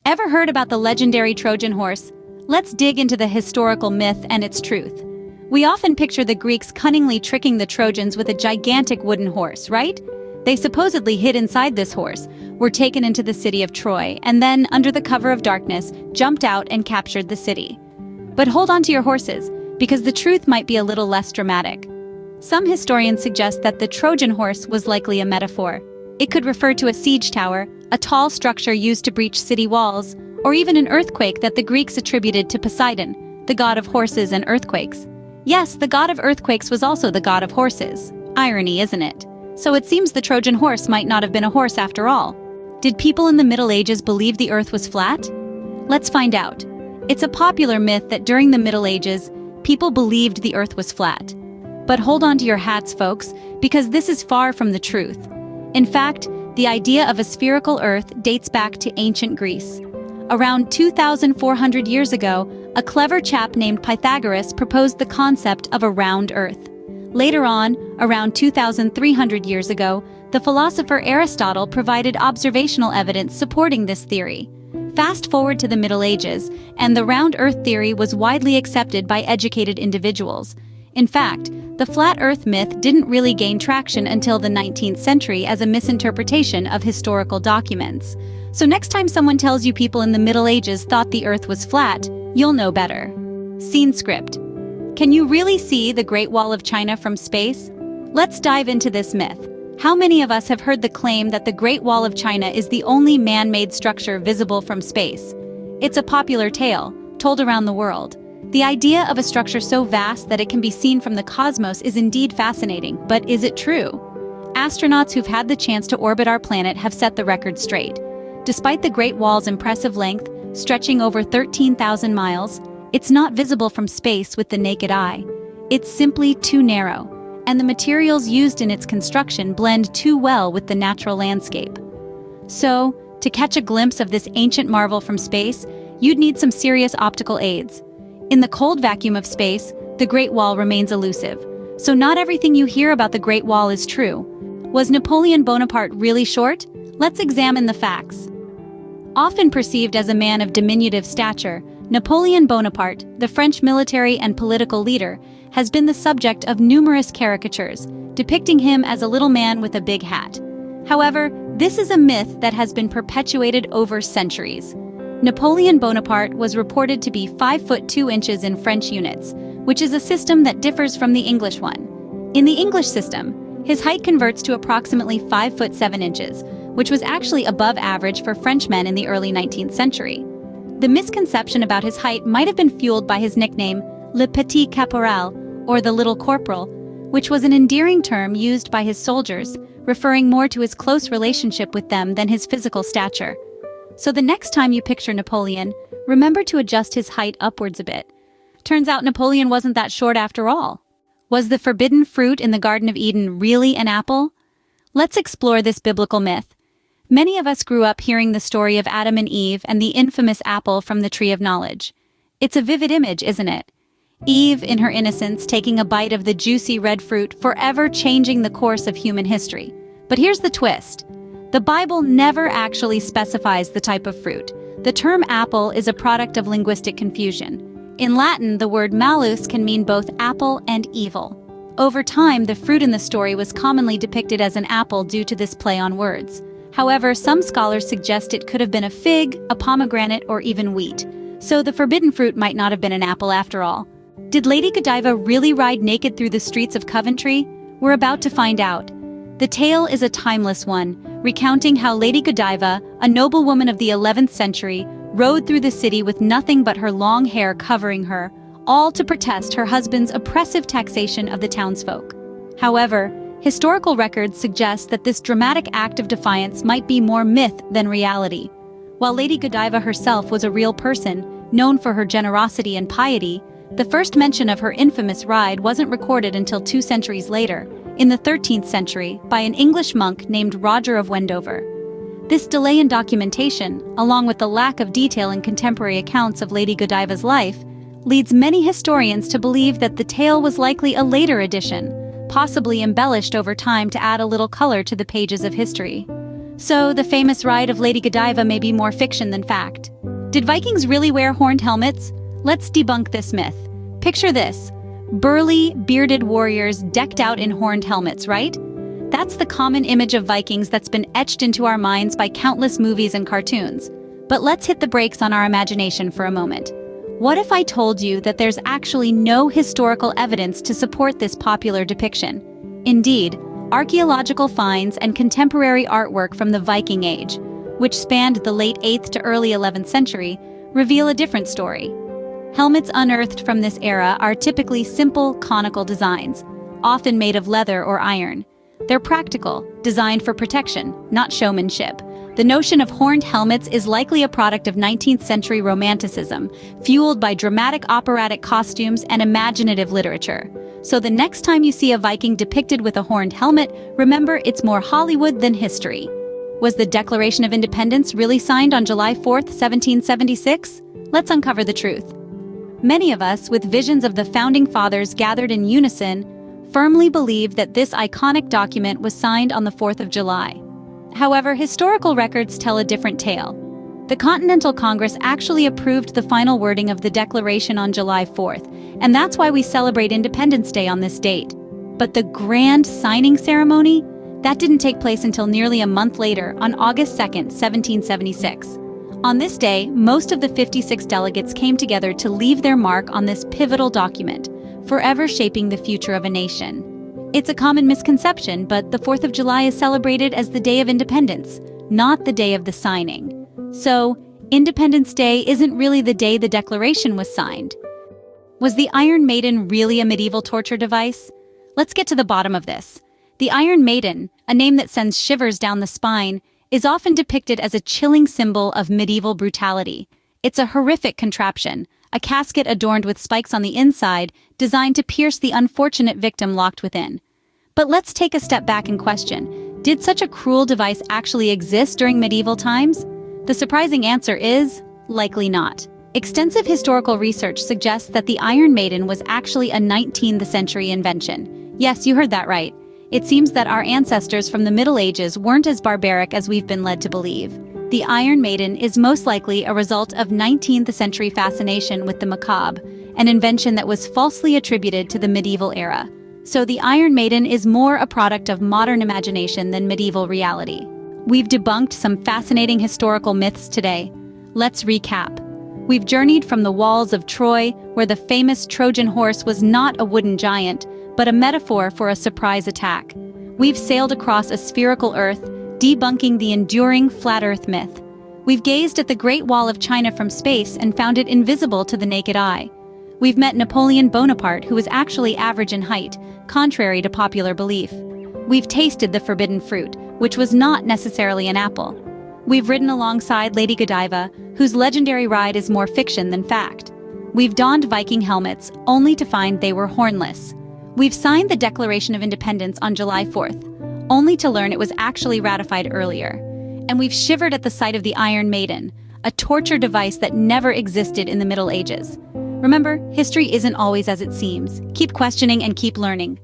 Ever heard about the legendary Trojan horse? Let's dig into the historical myth and its truth. We often picture the Greeks cunningly tricking the Trojans with a gigantic wooden horse, right? They supposedly hid inside this horse, were taken into the city of Troy, and then, under the cover of darkness, jumped out and captured the city. But hold on to your horses, because the truth might be a little less dramatic. Some historians suggest that the Trojan horse was likely a metaphor. It could refer to a siege tower, a tall structure used to breach city walls, or even an earthquake that the Greeks attributed to Poseidon, the god of horses and earthquakes. Yes, the god of earthquakes was also the god of horses. Irony, isn't it? So it seems the Trojan horse might not have been a horse after all. Did people in the Middle Ages believe the earth was flat? Let's find out. It's a popular myth that during the Middle Ages, people believed the earth was flat. But hold on to your hats, folks, because this is far from the truth. In fact, the idea of a spherical earth dates back to ancient Greece. Around 2,400 years ago, a clever chap named Pythagoras proposed the concept of a round earth. Later on, around 2,300 years ago, the philosopher Aristotle provided observational evidence supporting this theory. Fast forward to the Middle Ages, and the round earth theory was widely accepted by educated individuals. In fact, the flat earth myth didn't really gain traction until the 19th century as a misinterpretation of historical documents. So next time someone tells you people in the Middle Ages thought the earth was flat, you'll know better. Scene script. Can you really see the Great Wall of China from space? Let's dive into this myth. How many of us have heard the claim that the Great Wall of China is the only man-made structure visible from space? It's a popular tale, told around the world. The idea of a structure so vast that it can be seen from the cosmos is indeed fascinating, but is it true? Astronauts who've had the chance to orbit our planet have set the record straight. Despite the Great Wall's impressive length, stretching over 13,000 miles, it's not visible from space with the naked eye. It's simply too narrow, and the materials used in its construction blend too well with the natural landscape. So, to catch a glimpse of this ancient marvel from space, you'd need some serious optical aids. In the cold vacuum of space, the Great Wall remains elusive. So not everything you hear about the Great Wall is true. Was Napoleon Bonaparte really short? Let's examine the facts. Often perceived as a man of diminutive stature, Napoleon Bonaparte, the French military and political leader, has been the subject of numerous caricatures, depicting him as a little man with a big hat. However, this is a myth that has been perpetuated over centuries. Napoleon Bonaparte was reported to be 5 foot 2 inches in French units, which is a system that differs from the English one. In the English system, his height converts to approximately 5 foot 7 inches, which was actually above average for Frenchmen in the early 19th century. The misconception about his height might have been fueled by his nickname, Le Petit Caporal, or the Little Corporal, which was an endearing term used by his soldiers, referring more to his close relationship with them than his physical stature. So the next time you picture Napoleon, remember to adjust his height upwards a bit. Turns out Napoleon wasn't that short after all. Was the forbidden fruit in the Garden of Eden really an apple? Let's explore this biblical myth. Many of us grew up hearing the story of Adam and Eve and the infamous apple from the tree of knowledge. It's a vivid image, isn't it? Eve, in her innocence, taking a bite of the juicy red fruit, forever changing the course of human history. But here's the twist. The Bible never actually specifies the type of fruit. The term apple is a product of linguistic confusion. In Latin, the word malus can mean both apple and evil. Over time, the fruit in the story was commonly depicted as an apple due to this play on words. However, some scholars suggest it could have been a fig, a pomegranate, or even wheat. So the forbidden fruit might not have been an apple after all. Did Lady Godiva really ride naked through the streets of Coventry? We're about to find out. The tale is a timeless one, recounting how Lady Godiva, a noblewoman of the 11th century, rode through the city with nothing but her long hair covering her, all to protest her husband's oppressive taxation of the townsfolk. However, historical records suggest that this dramatic act of defiance might be more myth than reality. While Lady Godiva herself was a real person, known for her generosity and piety, the first mention of her infamous ride wasn't recorded until 2 centuries later, in the 13th century, by an English monk named Roger of Wendover. This delay in documentation, along with the lack of detail in contemporary accounts of Lady Godiva's life, leads many historians to believe that the tale was likely a later addition, possibly embellished over time to add a little color to the pages of history. So the famous ride of Lady Godiva may be more fiction than fact. Did Vikings really wear horned helmets? Let's debunk this myth. Picture this: burly, bearded warriors decked out in horned helmets, right? That's the common image of Vikings that's been etched into our minds by countless movies and cartoons. But let's hit the brakes on our imagination for a moment. What if I told you that there's actually no historical evidence to support this popular depiction? Indeed, archaeological finds and contemporary artwork from the Viking Age, which spanned the late 8th to early 11th century, reveal a different story. Helmets unearthed from this era are typically simple, conical designs, often made of leather or iron. They're practical, designed for protection, not showmanship. The notion of horned helmets is likely a product of 19th century Romanticism, fueled by dramatic operatic costumes and imaginative literature. So the next time you see a Viking depicted with a horned helmet, remember it's more Hollywood than history. Was the Declaration of Independence really signed on July 4th, 1776? Let's uncover the truth. Many of us, with visions of the Founding Fathers gathered in unison, firmly believe that this iconic document was signed on the 4th of July. However, historical records tell a different tale. The Continental Congress actually approved the final wording of the Declaration on July 4th, and that's why we celebrate Independence Day on this date. But the grand signing ceremony? That didn't take place until nearly a month later, on August 2nd, 1776. On this day, most of the 56 delegates came together to leave their mark on this pivotal document, forever shaping the future of a nation. It's a common misconception, but the 4th of July is celebrated as the Day of Independence, not the day of the signing. So, Independence Day isn't really the day the Declaration was signed. Was the Iron Maiden really a medieval torture device? Let's get to the bottom of this. The Iron Maiden, a name that sends shivers down the spine, is often depicted as a chilling symbol of medieval brutality. It's a horrific contraption, a casket adorned with spikes on the inside, designed to pierce the unfortunate victim locked within. But let's take a step back and question, did such a cruel device actually exist during medieval times? The surprising answer is, likely not. Extensive historical research suggests that the Iron Maiden was actually a 19th century invention. Yes, you heard that right. It seems that our ancestors from the Middle Ages weren't as barbaric as we've been led to believe. The Iron Maiden is most likely a result of 19th century fascination with the macabre, an invention that was falsely attributed to the medieval era. So the Iron Maiden is more a product of modern imagination than medieval reality. We've debunked some fascinating historical myths today. Let's recap. We've journeyed from the walls of Troy, where the famous Trojan horse was not a wooden giant, but a metaphor for a surprise attack. We've sailed across a spherical Earth, debunking the enduring flat Earth myth. We've gazed at the Great Wall of China from space and found it invisible to the naked eye. We've met Napoleon Bonaparte, who was actually average in height, contrary to popular belief. We've tasted the forbidden fruit, which was not necessarily an apple. We've ridden alongside Lady Godiva, whose legendary ride is more fiction than fact. We've donned Viking helmets, only to find they were hornless. We've signed the Declaration of Independence on July 4th, only to learn it was actually ratified earlier. And we've shivered at the sight of the Iron Maiden, a torture device that never existed in the Middle Ages. Remember, history isn't always as it seems. Keep questioning and keep learning.